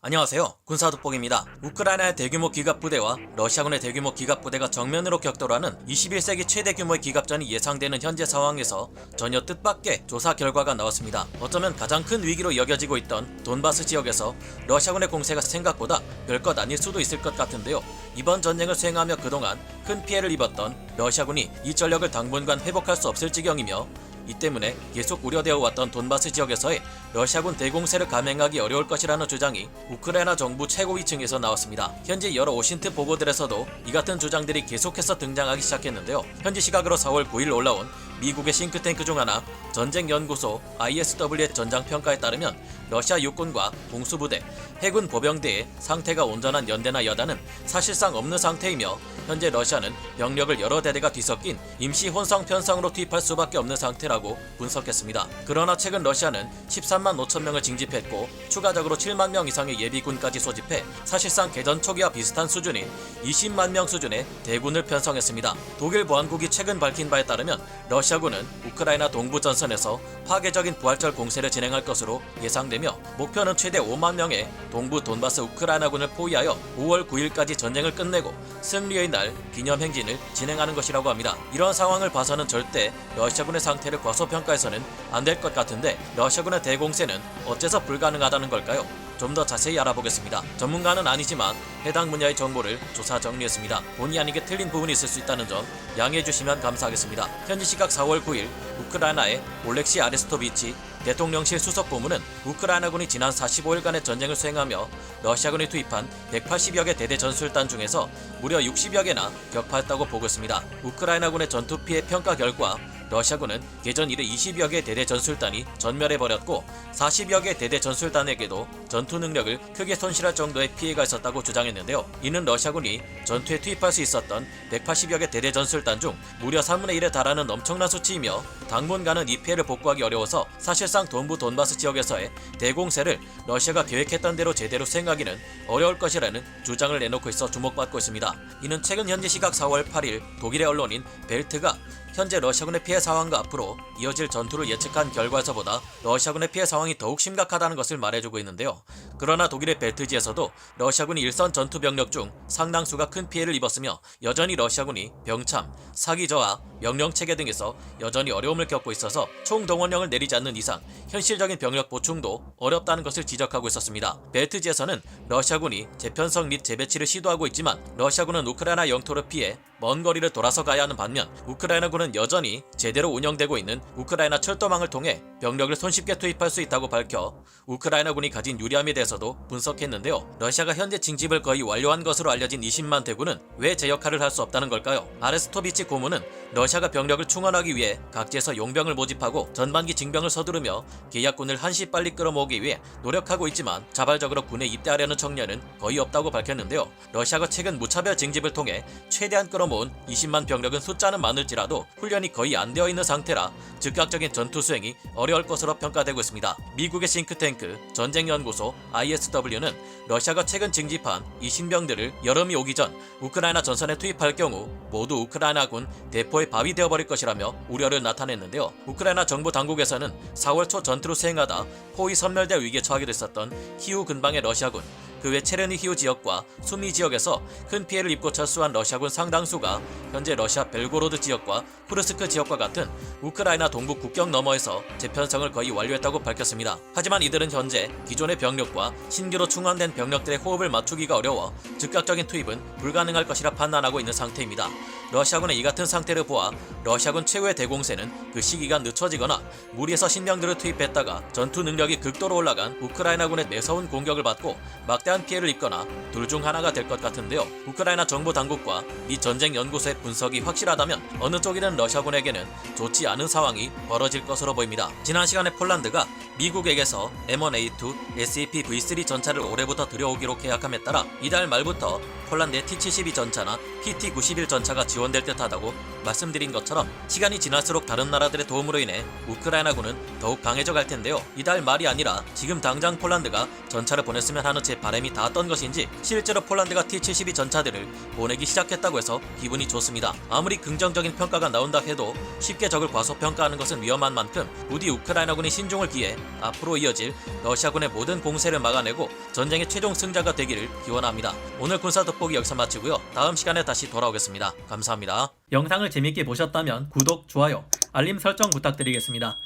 안녕하세요. 군사돋보기입니다. 우크라이나의 대규모 기갑부대와 러시아군의 대규모 기갑부대가 정면으로 격돌하는 21세기 최대 규모의 기갑전이 예상되는 현재 상황에서 전혀 뜻밖의 조사 결과가 나왔습니다. 어쩌면 가장 큰 위기로 여겨지고 있던 돈바스 지역에서 러시아군의 공세가 생각보다 별것 아닐 수도 있을 것 같은데요. 이번 전쟁을 수행하며 그동안 큰 피해를 입었던 러시아군이 이 전력을 당분간 회복할 수 없을 지경이며 이 때문에 계속 우려되어 왔던 돈바스 지역에서의 러시아군 대공세를 감행하기 어려울 것이라는 주장이 우크라이나 정부 최고위층에서 나왔습니다. 현재 여러 오신트 보고들에서도 이 같은 주장들이 계속해서 등장하기 시작했는데요. 현지 시각으로 4월 9일 올라온 미국의 싱크탱크 중 하나 전쟁연구소 ISW의 전장평가에 따르면 러시아 육군과 공수부대, 해군 보병대의 상태가 온전한 연대나 여단은 사실상 없는 상태이며 현재 러시아는 병력을 여러 대대가 뒤섞인 임시 혼성 편성으로 투입할 수밖에 없는 상태라고 분석했습니다. 그러나 최근 러시아는 13만 5천 명을 징집했고 추가적으로 7만 명 이상의 예비군까지 소집해 사실상 개전 초기와 비슷한 수준인 20만 명 수준의 대군을 편성했습니다. 독일 보안국이 최근 밝힌 바에 따르면 러시아군은 우크라이나 동부 전선에서 파괴적인 부활절 공세를 진행할 것으로 예상되며 목표는 최대 5만 명의 동부 돈바스 우크라이나군을 포위하여 5월 9일까지 전쟁을 끝내고 승리의 날 기념행진을 진행하는 것이라고 합니다. 이런 상황을 봐서는 절대 러시아군의 상태를 과소평가해서는 안 될 것 같은데 러시아군의 대공세는 어째서 불가능하다는 걸까요? 좀 더 자세히 알아보겠습니다. 전문가는 아니지만 해당 분야의 정보를 조사 정리했습니다. 본의 아니게 틀린 부분이 있을 수 있다는 점 양해해 주시면 감사하겠습니다. 현지 시각 4월 9일 우크라이나의 올렉시 아레스토비치 대통령실 수석고문은 우크라이나군이 지난 45일간의 전쟁을 수행하며 러시아군이 투입한 180여 개 대대 전술단 중에서 무려 60여 개나 격파했다고 보고했습니다. 우크라이나군의 전투 피해 평가 결과 러시아군은 개전 이래 20여 개 대대 전술단이 전멸해버렸고 40여 개 대대 전술단에게도 전투 능력을 크게 손실할 정도의 피해가 있었다고 주장했는데요. 이는 러시아군이 전투에 투입할 수 있었던 180여 개 대대 전술단 중 무려 3분의 1에 달하는 엄청난 수치이며 당분간은 이 피해를 복구하기 어려워서 사실상 동부 돈바스 지역에서의 대공세를 러시아가 계획했던 대로 제대로 수행하기는 어려울 것이라는 주장을 내놓고 있어 주목받고 있습니다. 이는 최근 현지 시각 4월 8일 독일의 언론인 벨트가 현재 러시아군의 피해 상황과 앞으로 이어질 전투를 예측한 결과에서보다 러시아군의 피해 상황이 더욱 심각하다는 것을 말해주고 있는데요. 그러나 독일의 벨트지에서도 러시아군이 일선 전투 병력 중 상당수가 큰 피해를 입었으며 여전히 러시아군이 병참, 사기 저하, 명령 체계 등에서 여전히 어려움을 겪고 있어서 총동원령을 내리지 않는 이상 현실적인 병력 보충도 어렵다는 것을 지적하고 있었습니다. 벨트지에서는 러시아군이 재편성 및 재배치를 시도하고 있지만 러시아군은 우크라이나 영토를 피해 먼 거리를 돌아서 가야 하는 반면 우크라이나군은 여전히 제대로 운영되고 있는 우크라이나 철도망을 통해 병력을 손쉽게 투입할 수 있다고 밝혀 우크라이나군이 가진 유리함에 대해서도 분석했는데요. 러시아가 현재 징집을 거의 완료한 것으로 알려진 20만 대군은 왜 제 역할을 할 수 없다는 걸까요? 아레스토비치 고문은 러시아가 병력을 충원하기 위해 각지에서 용병을 모집하고 전반기 징병을 서두르며 계약군을 한시 빨리 끌어모으기 위해 노력하고 있지만 자발적으로 군에 입대하려는 청년은 거의 없다고 밝혔는데요. 러시아가 최근 무차별 징집을 통해 최대한 끌어모은 20만 병력은 숫자는 많을지라도 훈련이 거의 안 되어 있는 상태라 즉각적인 전투 수행이 어려울 것으로 평가되고 있습니다. 미국의 싱크탱크 전쟁연구소 ISW는 러시아가 최근 징집한 이 신병들을 여름이 오기 전 우크라이나 전선에 투입할 경우 모두 우크라이나군 대포의 밥이 되어버릴 것이라며 우려를 나타냈는데요. 우크라이나 정부 당국에서는 4월 초 전투를 수행하다 포위 섬멸될 위기에 처하게 됐었던 키우 근방의 러시아군, 그 외 체르니 히우 지역과 수미 지역에서 큰 피해를 입고 철수한 러시아군 상당수가 현재 러시아 벨고로드 지역과 쿠르스크 지역과 같은 우크라이나 동부 국경 너머에서 재편성을 거의 완료했다고 밝혔습니다. 하지만 이들은 현재 기존의 병력과 신규로 충원된 병력들의 호흡을 맞추기가 어려워 즉각적인 투입은 불가능할 것이라 판단하고 있는 상태입니다. 러시아군의 이 같은 상태를 보아 러시아군 최후의 대공세는 그 시기가 늦춰지거나 무리해서 신병들을 투입했다가 전투 능력이 극도로 올라간 우크라이나군의 매서운 공격을 받고 막대한 피해를 입거나 둘 중 하나가 될 것 같은데요. 우크라이나 정부 당국과 미 전쟁연구소의 분석이 확실하다면 어느 쪽이든 러시아군에게는 좋지 않은 상황이 벌어질 것으로 보입니다. 지난 시간에 폴란드가 미국에게서 M1A2 SAP V3 전차를 올해부터 들여오기로 계약함에 따라 이달 말부터 폴란드의 T-72 전차나 PT-91 전차가 지원 지원될 듯하다고 말씀드린 것처럼 시간이 지날수록 다른 나라들의 도움으로 인해 우크라이나군은 더욱 강해져 갈 텐데요. 이달 말이 아니라 지금 당장 폴란드가 전차를 보냈으면 하는 제 바람이 닿았던 것인지 실제로 폴란드가 T-72 전차들을 보내기 시작했다고 해서 기분이 좋습니다. 아무리 긍정적인 평가가 나온다 해도 쉽게 적을 과소평가하는 것은 위험한 만큼 부디 우크라이나군이 신중을 기해 앞으로 이어질 러시아군의 모든 공세를 막아내고 전쟁의 최종 승자가 되기를 기원합니다. 오늘 군사 돋보기 여기서 마치고요. 다음 시간에 다시 돌아오겠습니다. 감사합니다. 영상을 재밌게 보셨다면 구독, 좋아요, 알림 설정 부탁드리겠습니다.